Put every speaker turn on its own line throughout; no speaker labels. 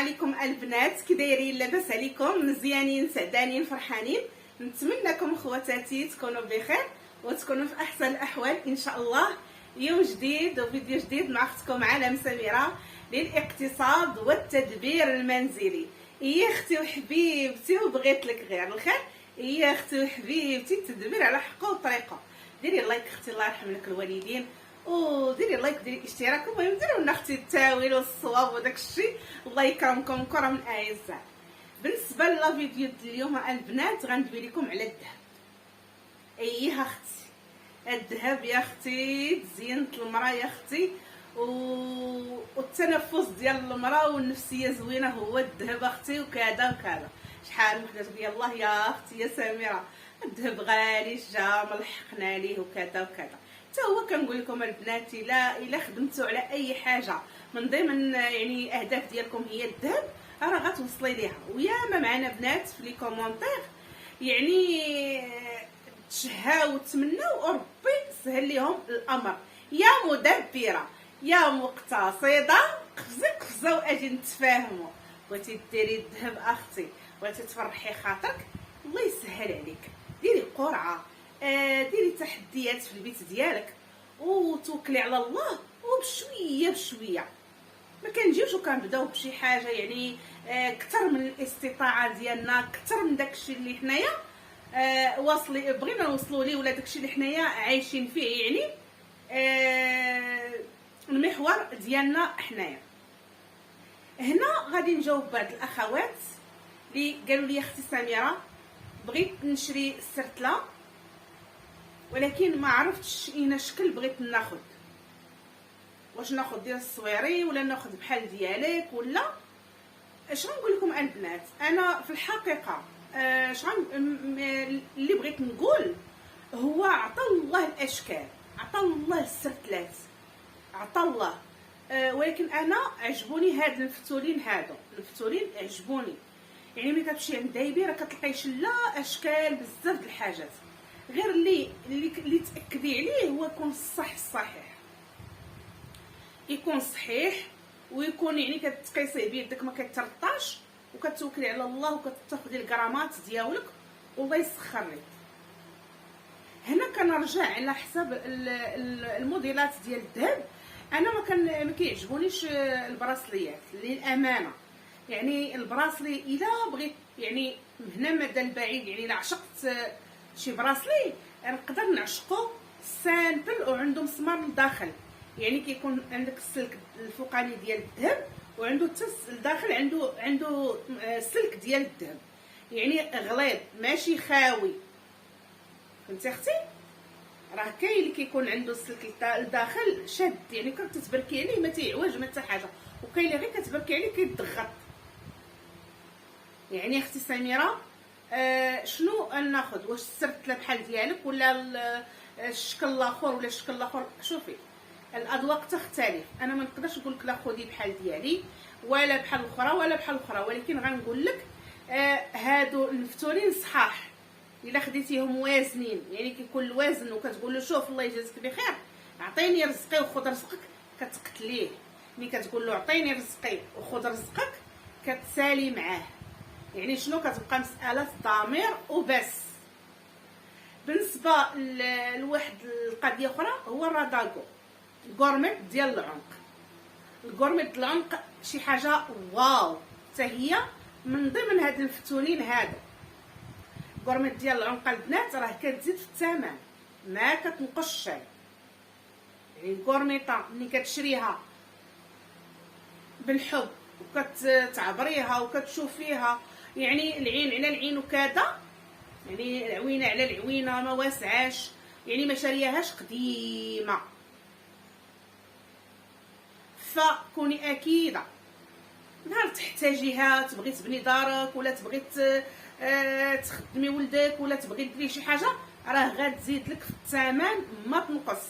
عليكم البنات، كي دايرين؟ لاباس عليكم؟ مزيانين سعدانين فرحانين؟ نتمنىكم خواتاتي تكونوا بخير وتكونوا في احسن الاحوال ان شاء الله. يوم جديد وفيديو جديد مع اختكم عالم سميره للاقتصاد والتدبير المنزلي. يا اختي وحبيبتي وبغيت لك غير الخير، يا اختي وحبيبتي التدبير على حقه وطريقه. ديري لايك اختي، الله يرحم لك الوالدين، وديري لايك وديري اشتراك، المهم ديروا لنا اختي التاويل والصواب وداك الشيء، الله يكرمكم كرم الاعزاء. بالنسبه للا فيديو اليوم البنات غندوي لكم على الذهب. اييه اختي، الذهب يا اختي زينة المراه يا اختي، والتنفس ديال المراه والنفسيه زوينه هو الذهب اختي، وكذا وكذا. شحال وحده تقول يلاه يا اختي يا سميره الذهب غالي جا ملحقنا ليه وكذا وكذا. حتى هو كنقول لكم البنات الا خدمتوا على اي حاجه من ضمن يعني اهداف ديالكم هي الذهب، راه غتوصلي ليها. وياما معنا بنات في لي كومونتير يعني تشهاو وتمناو وربي سهل ليهم الامر. يا مدبره يا مقتصده، قفزه واجي نتفاهموا. بغيتي ديري الذهب اختي، بغيتي تفرحي خاطرك، الله يسهل عليك. ديري قرعه، ديري تحديات في البيت ديالك وتوكلي على الله، وبشويه بشويه. ما كنجيوش وكنبداو بشي حاجه يعني كثر من الاستطاعه ديالنا، كثر من داكشي اللي حنايا واصلي بغينا نوصلوا ليه، ولا داكشي اللي حنايا عايشين فيه يعني المحور ديالنا حنايا. هنا غادي نجاوب بعض الاخوات اللي قالوا لي اختي سميره بغيت نشري السرتله ولكن ما عرفتش اين شكل بغيت ناخذ، واش ناخذ ديال الصويري ولا ناخذ بحال ديالك ولا اش غنقول لكم البنات. انا في الحقيقه اللي بغيت نقول هو عطا الله الاشكال، عطا الله السرتلات، عطا الله ولكن انا عجبوني هاد الفتولين، هادو الفتولين عجبوني. يعني ملي كتمشي عند دايبي راه كتلقاي شلا اشكال بزاف د الحاجات، غير اللي تاكدي عليه هو يكون الصحيح، يكون صحيح ويكون يعني كتقيسيه بيدك ما كيترطاش، وكتوكلي على الله وكتاخدي الغرامات ديالك والله يسخر لك. هنا كنرجع على حساب الموديلات ديال الذهب. انا ما كيعجبونيش البراسليات للامانه. يعني البراسلي الا بغيت يعني هنا مدى البعيد، يعني الا عشقت شي براسلي نقدر نعشقو سامبل وعنده مسمار لداخل، يعني كيكون عندك السلك الفوقاني ديال الذهب وعنده حتى لداخل عنده سلك ديال الذهب، يعني غليظ ماشي خاوي. فهمتي اختي؟ راه كاين اللي كيكون عنده السلك لداخل شاد، يعني كتتبركي عليه ما تيعوج ما حتى حاجه، وكاين اللي غير كتبركي عليه كيتضغط. يعني اختي سميره شنو ناخذ؟ واش السرتله بحال ديالك ولا الشكل الاخر ولا الشكل الاخر؟ شوفي الاذواق تختلف، انا ما نقدرش نقول لك لا خذي بحال ديالي ولا بحال الاخرى ولا بحال الاخرى، ولكن غنقول لك هادو الفتولين صحاح الا خديتيهم وازنين. يعني كيكون الوزن وكتقول له شوف الله يجازيك بخير عطيني رزقي وخذ رزقك، كتقتليه. ملي كتقول له عطيني رزقي وخذ رزقك كتسالي معاه، يعني شنو كتبقى مساله ضمير وبس. بالنسبه لواحد القضيه اخرى هو الراداغو، الكورميت ديال العنق. الكورميت العنق شي حاجه واو، حتى هي من ضمن هاد الفتولين هادو. الكورميت ديال العنق البنات راه كتزيد في الثمن ما كتنقصش شي. يعني الكورميطه ملي كتشريها بالحب وكتعبريها وكتشوفيها، يعني العين على العين وكذا، يعني العوينه على العوينه ما واسعاش، يعني ما شارياهاش قديمه. فكوني اكيده نهار تحتاجيها، تبغي تبني دارك ولا تبغي تخدمي ولدك ولا تبغي ديري شي حاجه، راه غتزيد لك في الثمن ما تنقص.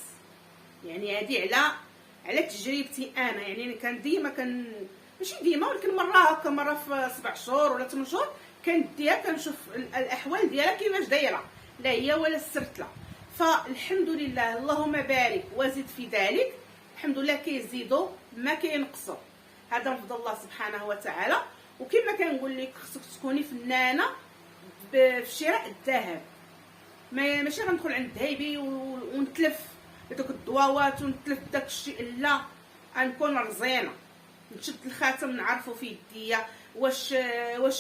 يعني هذه على تجربتي انا، يعني انا كان ديما ماشي ديما ولكن مره هكا، مره في 7 شهور ولا 8 شهور كنديها كنشوف الاحوال ديالها كيفاش دايره، لا هي ولا السرتله. فالحمد لله اللهم بارك وزد في ذلك، الحمد لله كيزيدوا ما كينقصوا. هذا من فضل الله سبحانه وتعالى. وكما كنقول لك خصك تكوني فنانه في شراء الذهب، ماشي غندخل عند الذهبي ونتلف بدوك الضواوات ونتلف بداك الشيء، لا، غنكون رزينه، نشد الخاتم نعرفو في يديا واش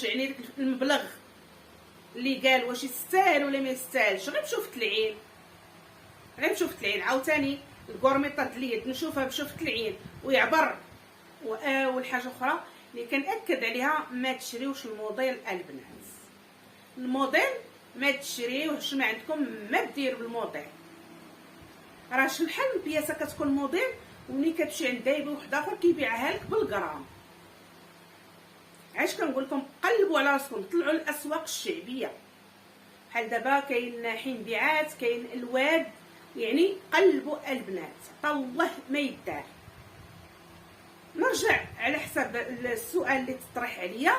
يعني داك المبلغ اللي قال واش يستاهل ولا ما يستاهلش. غير بشوفة العين، غير بشوفة العين، عاوتاني الكورميطه د اليد نشوفها بشوفة العين ويعبر. والحاجه اخرى اللي كنأكد عليها، ما تشريوش الموديل البنات، الموديل ما تشريوهش، ما عندكم ما ديروا بالموديل. راه شحال من بياسه كتكون موديل وملي كتمشي عند دايبي واحد اخر كيبيعها لك بالغرام. علاش كنقول لكم قلبوا على راسكم، طلعوا للاسواق الشعبيه بحال دابا كاين حين بيعات، كاين الواد، يعني قلبوا البنات، عطا الله ما يدار. نرجع على حساب السؤال اللي تطرح عليا،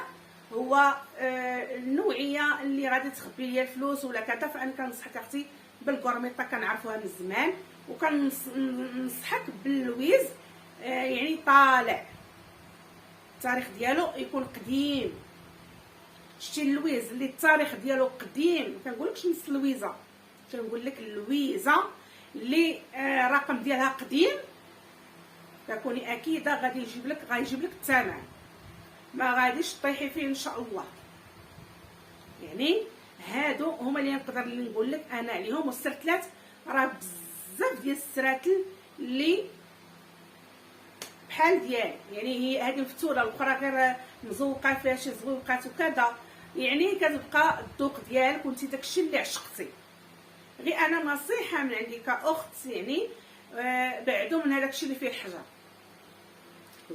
هو النوعيه اللي غادي تخبي ليا الفلوس ولا كذا. فانا كنصحك اختي بالكورميطه، كنعرفوها من زمان، وكنصحك باللويز، يعني طالع التاريخ ديالو يكون قديم. شتي اللويز اللي التاريخ ديالو قديم، ما كنقولكش نص لويزه، كنقول لك اللويزه اللي الرقم ديالها قديم، كوني اكيده غادي يجيب لك الثمن، ما غاديش طيحي فيه ان شاء الله. يعني هادو هما اللي نقدر نقول لك انا عليهم. والسرتلات راه بزاف ديال السراتل اللي بحال ديالي، يعني هي هذه مفتوله، الاخرى غير مزوقه فيها شي زويقات وكذا، يعني كتبقى الذوق ديالك وانت داكشي اللي عشقتي. غير انا نصيحه من عندي كاخت، يعني بعدوا من هذاك الشيء اللي فيه الحجر.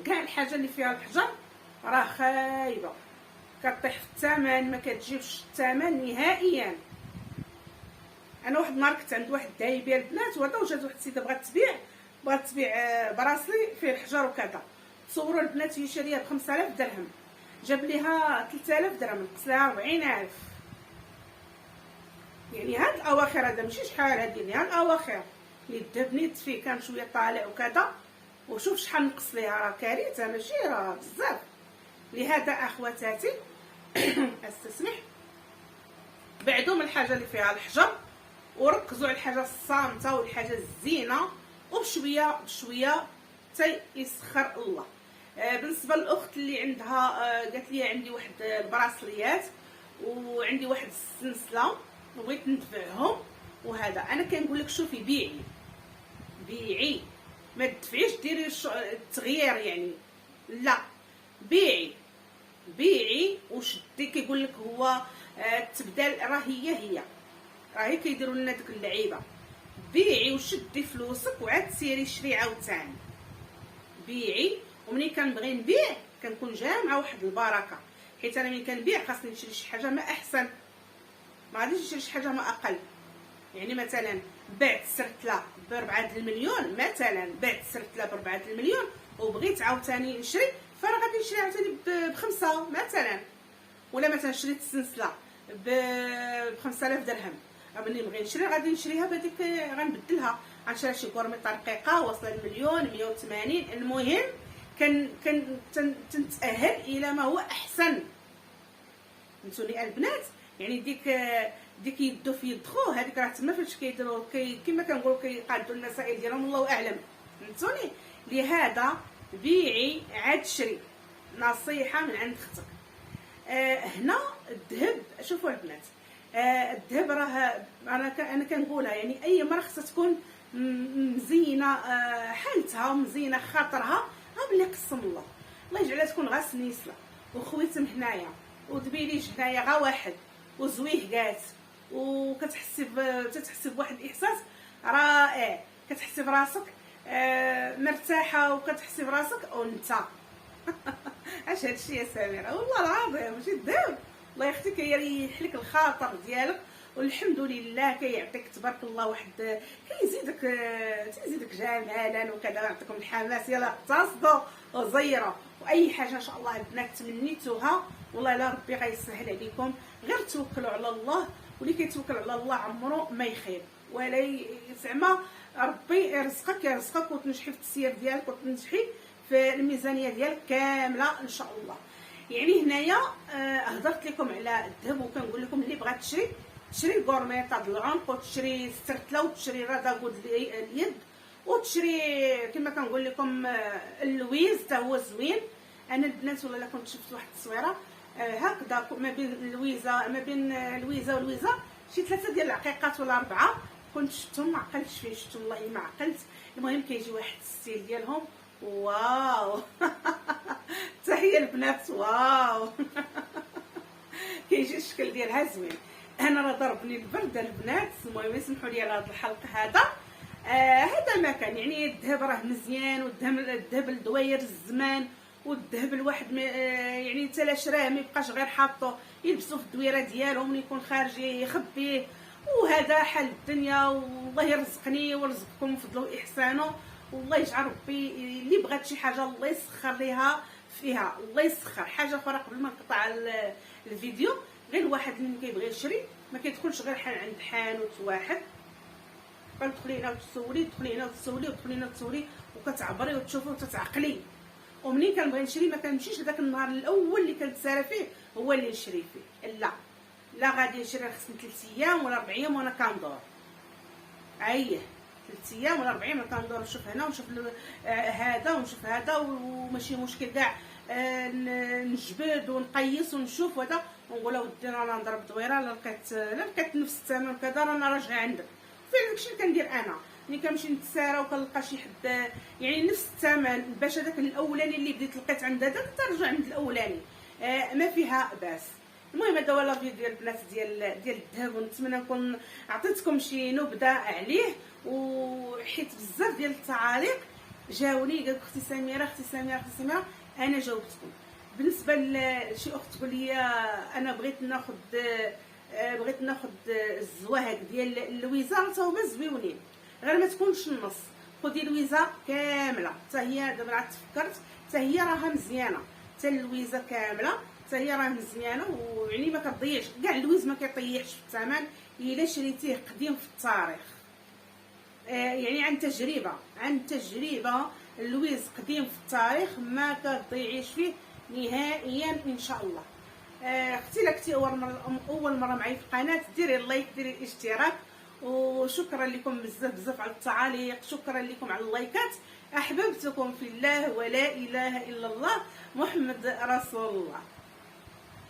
كاع الحاجه اللي فيها الحجر راه خايبه، كطيح في الثمن، ما كتجيبش الثمن نهائيا. انا واحد النهار كنت عند واحد الدايبيه البنات، وهذا وجات واحد السيده بغات تبيع براسلي فيه الحجر وكذا. تصوروا البنات هي شاريها ب 5000 درهم، جاب ليها 3000 درهم، نقص لها 40000. يعني هاد الاواخر، هذا ماشي شحال، هادي هاد الاواخر اللي الذهب نيت فيه كان شويه طالع وكذا، وشوف شحال نقص ليها، راه كارثه، ماشي راه بزاف. لهذا اخواتاتي استسمح، بعدوا من الحاجه اللي فيها الحجر وركزوا على الحاجه الصامته والحاجه الزينه، وبشويه بشويه حتى يسخر الله. بالنسبه للاخت اللي عندها قالت لي عندي واحد البراسليات وعندي واحد السلسله بغيت ندفعهم، وهذا انا كنقول لك شوفي بيعي، ما تدفعيش ديري التغيير، يعني لا، بيعي وشدي. كيقول لك هو التبدال راه هي كيديروا لنا ديك اللعيبه. بيعي وشدي فلوسك وعاد سيري شري عاوتاني. بيعي، ومنين كنبغي نبيع كنكون جامعه واحد البركه، حيت انا ملي كنبيع خاصني نشري شي حاجه ما احسن، ما غاديش نشري شي حاجه ما اقل. يعني مثلا بعت سرتله ب 4 المليون، مثلا بعت سرتله ب 4 المليون وبغيت عاوتاني نشري، فراه غادي نشري عاوتاني ب5 مثلا. ولا مثلا شريت السلسله ب 5000 درهم، ملي نبغي نشري غادي نشريها بهذيك، غنبدلها، غنشري شي كورميطه رقيقه واصله المليون 180. المهم تنتاهل الى ما هو احسن. فهمتوني البنات؟ يعني ديك يدو في يد خو، هذيك راه تما فاش كيديروا كما كنقولوا كيقادوا المسائل ديالهم، الله اعلم. فهمتوني؟ لهذا بيعي عاد شري، نصيحه من عند اختك. هنا الذهب، شوفوا البنات، الذهب راه انا كنقولها، يعني اي مرة خصها تكون مزينه حالتها ومزينه خاطرها، بلي قسم الله يجعلها تكون غا سنيسله وخويتم هنايا ودبيليج هنايا غا واحد وزويهكات، وكتحسي بواحد الاحساس رائع، كتحسي براسك مرتاحه وكتحسي براسك وانت اش هادشي يا سميره، والله العظيم ماشي الذهب. الله يختي كيريح لك الخاطر ديالك، والحمد لله كيعطيك تبارك الله واحد، تيزيدك جمالا وكذا، يعطيكم الحماس. يلا اقتصدوا وزيروا، واي حاجه ان شاء الله البنات تمنيتوها والله الا ربي غيسهل عليكم. غير توكلوا على الله، واللي كيتوكل على الله عمره ما يخيب ولا زعما ربي يرزقك وتنجحي في التسيير ديالك وتنجحي في الميزانيه ديالك كامله ان شاء الله. يعني هنايا هضرت لكم على الذهب، وكنقول لكم اللي بغات تشري الكورمي تاع العنق، وتشري السرتله، وتشري راداغود اليد، وتشري كما كنقول لكم اللويز حتى هو زوين. انا البنات ولا كنت شفت واحد التصويره هكذا ما بين لويزه ولويزه شي 3 ديال العقيقات ولا 4، كنت شفتهم ما عقلتش فين شفتهم، والله ما عقلت. المهم كيجي واحد الستيل ديالهم واو تحيه البنات واو كيجي الشكل ديالها زوين. انا راه ضربني البرد البنات. المهم يسمحوا لي على هذا الحلق هذا. هذا ما كان يعني الذهب راه مزيان، والذهب الدواير الزمان، والذهب الواحد يعني حتى لا شراه ما يبقاش غير حاطو يلبسو في الدويره ديالهم، يكون خارج يخبيه. وهذا حال الدنيا، والله يرزقني ويرزقكم فضله واحسانه، والله يجعل ربي اللي بغات شي حاجه الله يسخر ليها فيها. الله يسخر. حاجه اخرى قبل ما نقطع الفيديو، غير الواحد اللي كيبغي يشري ما كيدخلش غير عند حانوت واحد، تدخلي هنا وتسولي، تدخلي هنا وتسولي، وتدخلي هنا وتسولي، وكتعبري وتشوفي وتتعقلي. ومنين كنبغي نشري ما كنمشيش لذاك النهار الاول اللي كنتسارى فيه هو اللي نشري فيه، لا غادي نشري خصني 3 ايام ولا 4 ايام وانا كندور. 3 ايام ولا 4 ايام كندور نشوف هنا ونشوف هذا ونشوف هذا، وماشي مشكل كاع نجبد ونقيس ونشوف هذا، ونقول ودي انا نضرب دويره لا لقيت نفس الثمن كذا رانا راجعه عندك. فين داكشي اللي كندير انا ملي كنمشي نتسارى وكنلقى شي حد يعني نفس الثمن باش هذاك الاولاني اللي بديت لقيت عند هذاك ترجع عند الاولاني، ما فيها باس. المهم هذا هو الفيديو ديال البنات ديال الذهب، ونتمنى نكون عطيتكم شي نبذه عليه، وحيت بزاف ديال التعاليق جاوني قالوا اختي سميره اختي سميره اختي سميره، انا جاوبتكم. بالنسبه لشي اخت تقول لي انا بغيت ناخذ الزواهق ديال اللويزه، حتى هما زويونين غير ما تكونش النص. خدي لويزه كامله حتى هي، دابا عاد تفكرت حتى هي راها مزيانه، حتى اللويزه كامله حتى هي راه مزيانه، ويعني ما كتضيعش كاع. اللويز ما كيطيحش في الثمن الا شريتيه قديم في التاريخ. يعني عن تجربه اللويز قديم في التاريخ ما كتضيعيش فيه نهائيا ان شاء الله. اختي لكتي اول مره معي في القناه، ديري اللايك ديري الاشتراك، وشكرا لكم بزاف على التعاليق، شكرا لكم على اللايكات. احببتكم في الله ولا اله الا الله محمد رسول الله.